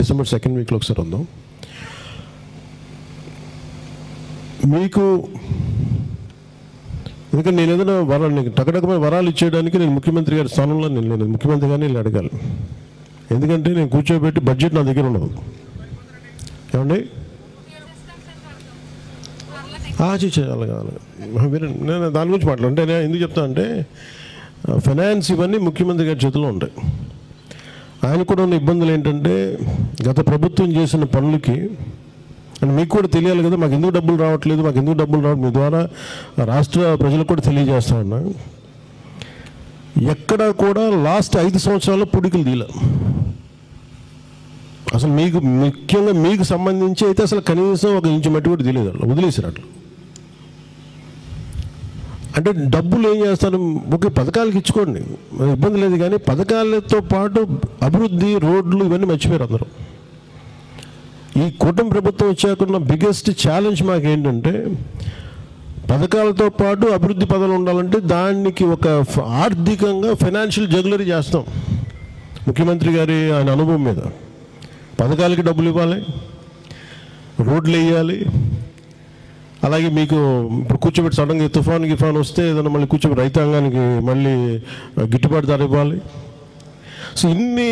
December 2nd వీక్లో ఒకసారి ఉందాం. మీకు ఎందుకంటే నేను ఏదైనా వరాలు టకటకమైన వరాలు ఇచ్చేయడానికి నేను ముఖ్యమంత్రి గారి స్థానంలో నేను లేదు. ముఖ్యమంత్రి గారిని నేను అడగాలి. ఎందుకంటే నేను కూర్చోబెట్టి బడ్జెట్ నా దగ్గర ఉండదు. ఏమండి నేను దాని గురించి మాట్లాడంటే నేను ఎందుకు చెప్తా అంటే ఫైనాన్స్ ఇవన్నీ ముఖ్యమంత్రి గారి చేతిలో ఉంటాయి. ఆయన కూడా ఉన్న ఇబ్బందులు ఏంటంటే గత ప్రభుత్వం చేసిన పనులకి అండ్ మీకు కూడా తెలియాలి కదా, మాకు ఎందుకు డబ్బులు రావట్లేదు, మాకు ఎందుకు డబ్బులు రావట్లేదు, మీ ద్వారా రాష్ట్ర ప్రజలకు కూడా తెలియజేస్తా ఉన్నా. ఎక్కడా కూడా లాస్ట్ 5 సంవత్సరాల్లో పుడికలు తీయలే. అసలు మీకు ముఖ్యంగా మీకు సంబంధించి అయితే అసలు కనీసం 1 ఇంచు మట్టి కూడా తెలియదు, అట్లా వదిలేసారు. అట్లా అంటే డబ్బులు ఏం చేస్తారు, ఒకే పథకాలకు ఇచ్చుకోండి, ఇబ్బంది లేదు, కానీ పథకాలతో పాటు అభివృద్ధి, రోడ్లు ఇవన్నీ మర్చిపోయారు అందరూ. ఈ కూటమి ప్రభుత్వం వచ్చాకున్న బిగ్గెస్ట్ ఛాలెంజ్ మాకు ఏంటంటే పథకాలతో పాటు అభివృద్ధి పదాలు ఉండాలంటే దానికి ఒక ఆర్థికంగా ఫైనాన్షియల్ జగ్యులరీ చేస్తాం. ముఖ్యమంత్రి గారి ఆయన అనుభవం మీద పథకాలకి డబ్బులు ఇవ్వాలి, రోడ్లు వేయాలి, అలాగే మీకు ఇప్పుడు కూర్చోబెట్టి సడన్గా తుఫాన్ వస్తే ఏదైనా మళ్ళీ కూర్చోబెట్టి రైతాంగానికి మళ్ళీ గిట్టుబాటు ధర ఇవ్వాలి. సో ఇన్ని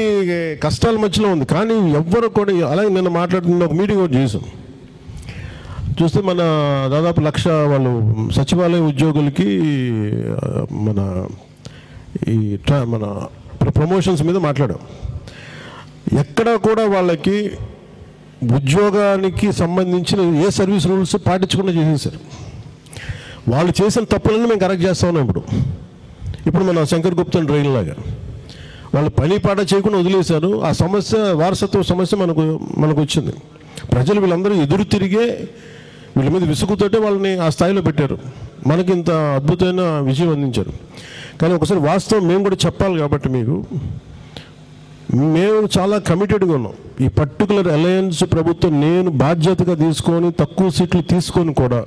కష్టాల మధ్యలో ఉంది. కానీ ఎవ్వరు కూడా అలాగే నిన్న మాట్లాడుతున్న ఒక మీటింగ్ కూడా చేసాం. చూస్తే మన దాదాపు 1,00,000 వాళ్ళు సచివాలయ ఉద్యోగులకి మన ప్రమోషన్స్ మీద మాట్లాడాం. ఎక్కడా కూడా వాళ్ళకి ఉద్యోగానికి సంబంధించిన ఏ సర్వీస్ రూల్స్ పాటించకుండా చేసేసారు. వాళ్ళు చేసిన తప్పులన్నీ మేము కరెక్ట్ చేస్తా ఉన్నాం. ఇప్పుడు మన శంకర్ గుప్తా రైల్ లాగా వాళ్ళు పని పాట చేయకుండా వదిలేశారు. ఆ సమస్య వారసత్వ సమస్య మనకు వచ్చింది. ప్రజలు వీళ్ళందరూ ఎదురు తిరిగే వీళ్ళ మీద విసుగుతోటే వాళ్ళని ఆ స్థాయిలో పెట్టారు, మనకి ఇంత అద్భుతమైన విజయం అందించారు. కానీ ఒకసారి వాస్తవం మేము కూడా చెప్పాలి కాబట్టి మేము చాలా కమిటెడ్గా ఉన్నాం. ఈ పర్టికులర్ అలయన్స్ ప్రభుత్వం నేను బాధ్యతగా తీసుకొని తక్కువ సీట్లు తీసుకొని కూడా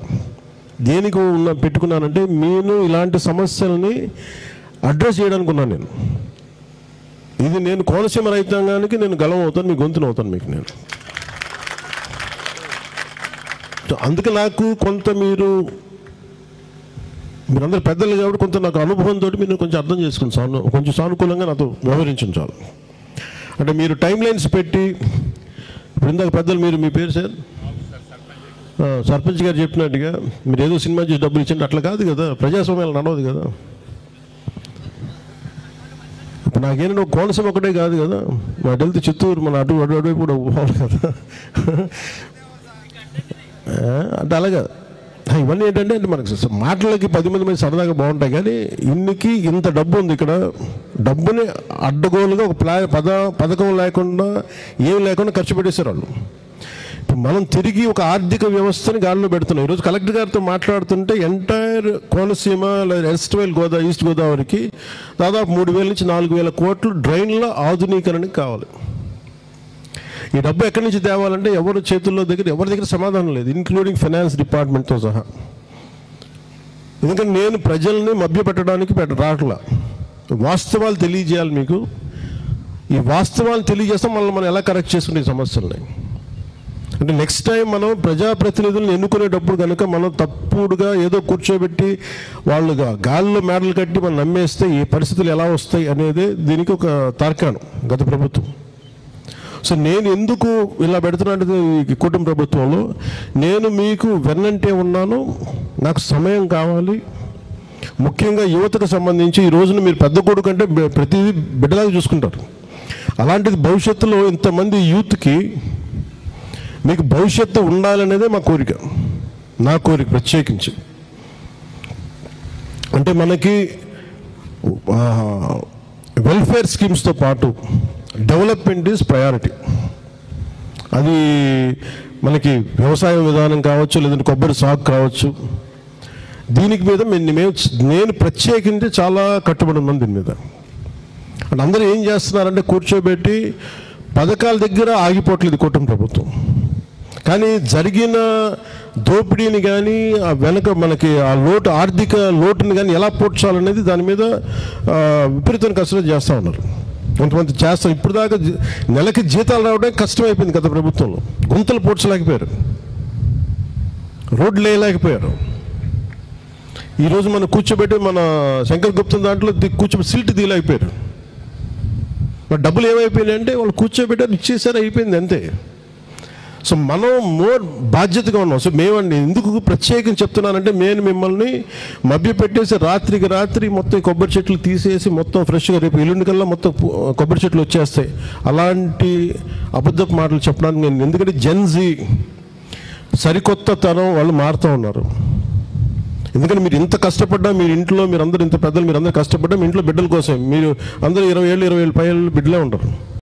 దేనికి పెట్టుకున్నానంటే నేను ఇలాంటి సమస్యలని అడ్రస్ చేయడానికి ఉన్నాను. నేను కోనసీమ రైతాంగానికి నేను గలం అవుతాను, మీ గొంతును అవుతాను మీకు నేను. అందుకే నాకు కొంత మీరందరూ పెద్దలు కాబట్టి కొంత నాకు అనుభవంతో మీరు కొంచెం అర్థం చేసుకుని కొంచెం సానుకూలంగా నాతో వ్యవహరించండి చాలు. అంటే మీరు టైం లైన్స్ పెట్టి ఇప్పుడు ఇందాక పెద్దలు మీ పేరు సార్ సర్పంచ్ గారు చెప్పినట్టుగా మీరు ఏదో సినిమా చేసి డబ్బులు ఇచ్చండి అట్లా కాదు కదా, ప్రజాస్వామ్యాలు నడవదు కదా. ఇప్పుడు నాకేంటంటే ఒక కోనసీమ ఒకటే కాదు కదా, అటు వెళ్తే చిత్తూరు మన అటువైపు కూడా పోవాలి కదా. అంటే అలాగా ఇవన్నీ ఏంటంటే మనకు మాటలకి 10 మంది సరదాగా బాగుంటాయి, కానీ ఇన్నికి ఇంత డబ్బు ఉంది ఇక్కడ. డబ్బుని అడ్డగోలుగా ఒక పథకం లేకుండా ఏం లేకుండా ఖర్చు పెట్టేశారు వాళ్ళు. ఇప్పుడు మనం తిరిగి ఒక ఆర్థిక వ్యవస్థని గాలిలో పెడుతున్నాం. ఈరోజు కలెక్టర్ గారితో మాట్లాడుతుంటే ఎంటైర్ కోనసీమ లేదా ఈస్ట్ గోదావరికి దాదాపు 3,000 నుంచి 4,000 కోట్లు డ్రైన్ల ఆధునీకరణకి కావాలి. ఈ డబ్బు ఎక్కడి నుంచి తేవాలంటే ఎవరి దగ్గర సమాధానం లేదు, ఇంక్లూడింగ్ ఫైనాన్స్ డిపార్ట్మెంట్తో సహా. ఎందుకంటే నేను ప్రజల్ని మభ్యపెట్టడానికి రావట్లా, వాస్తవాలు తెలియజేయాలి మీకు. ఈ వాస్తవాలు తెలియజేస్తాం మనం ఎలా కరెక్ట్ చేసుకునే సమస్యలని. అంటే నెక్స్ట్ టైం మనం ప్రజాప్రతినిధులను ఎన్నుకునేటప్పుడు కనుక మనం తప్పుడుగా ఏదో కూర్చోబెట్టి వాళ్ళుగా గాల్లో మేడలు కట్టి మనం నమ్మేస్తే ఈ పరిస్థితులు ఎలా వస్తాయి అనేది దీనికి ఒక తార్కాణం గత ప్రభుత్వం. సో నేను ఎందుకు ఇలా పెడుతున్నానంటే ఈ కూటమి ప్రభుత్వంలో నేను మీకు వెన్నంటే ఉన్నాను, నాకు సమయం కావాలి. ముఖ్యంగా యువతకు సంబంధించి ఈ రోజున మీరు పెద్ద కొడుకు అంటే ప్రతిదీ బిడ్డలాగా చూసుకుంటారు. అలాంటిది భవిష్యత్తులో ఇంతమంది యూత్కి మీకు భవిష్యత్తు ఉండాలనేదే నా కోరిక ప్రత్యేకించి. అంటే మనకి వెల్ఫేర్ స్కీమ్స్తో పాటు డెవలప్మెంట్ ఈజ్ ప్రయారిటీ. అది మనకి వ్యవసాయ విధానం కావచ్చు, లేదంటే కొబ్బరి సాగు కావచ్చు. దీనికి మీద నేను ప్రత్యేకించి చాలా కట్టుబడి ఉన్నాను దీని మీద. అంటే అందరూ ఏం చేస్తున్నారంటే కూర్చోబెట్టి పథకాల దగ్గర ఆగిపోవట్లేదు కూటమి ప్రభుత్వం. కానీ జరిగిన దోపిడీని కానీ ఆ వెనక మనకి ఆ ఆర్థిక లోటుని కానీ ఎలా పూడ్చాలనేది దాని మీద విపరీతమైన కసరత్తు చేస్తూ ఉన్నారు. కొంతమంది చేస్తారు. ఇప్పుడు దాకా నెలకి జీతాలు రావడం కష్టమైపోయింది గత ప్రభుత్వంలో. గుంతలు పూడ్చలేకపోయారు, రోడ్లు వేయలేకపోయారు. ఈరోజు మనం కూర్చోబెట్టి మన శంకర్ గుప్తం దాంట్లో కూర్చోబెట్టి సిల్ట్ తీయలేకపోయారు. మరి డబ్బులు ఏమైపోయినాయి అంటే వాళ్ళు కూర్చోబెట్టారు, ఇచ్చేసారు, అయిపోయింది అంతే. సో మనం మోర్ బాధ్యతగా ఉన్నాం. సో మేమండి ఎందుకు ప్రత్యేకంగా చెప్తున్నానంటే, నేను మిమ్మల్ని మభ్య పెట్టేసి రాత్రికి రాత్రి మొత్తం కొబ్బరి చెట్లు తీసేసి మొత్తం ఫ్రెష్గా రేపు ఎల్లుండి కల్లా మొత్తం కొబ్బరి చెట్లు వచ్చేస్తాయి అలాంటి అబద్ధపు మాటలు చెప్పడానికి నేను, ఎందుకంటే జెన్జీ సరికొత్త తరం వాళ్ళు మారుతూ ఉన్నారు. ఎందుకంటే మీరు ఇంత కష్టపడ్డా, మీరు ఇంట్లో మీరందరూ ఇంత పెద్దలు మీరందరూ కష్టపడ్డా మీ ఇంట్లో బిడ్డల కోసం మీరు అందరూ 20 ఏళ్ళు 20 ఏళ్ళు పైన బిడ్డలే ఉంటారు.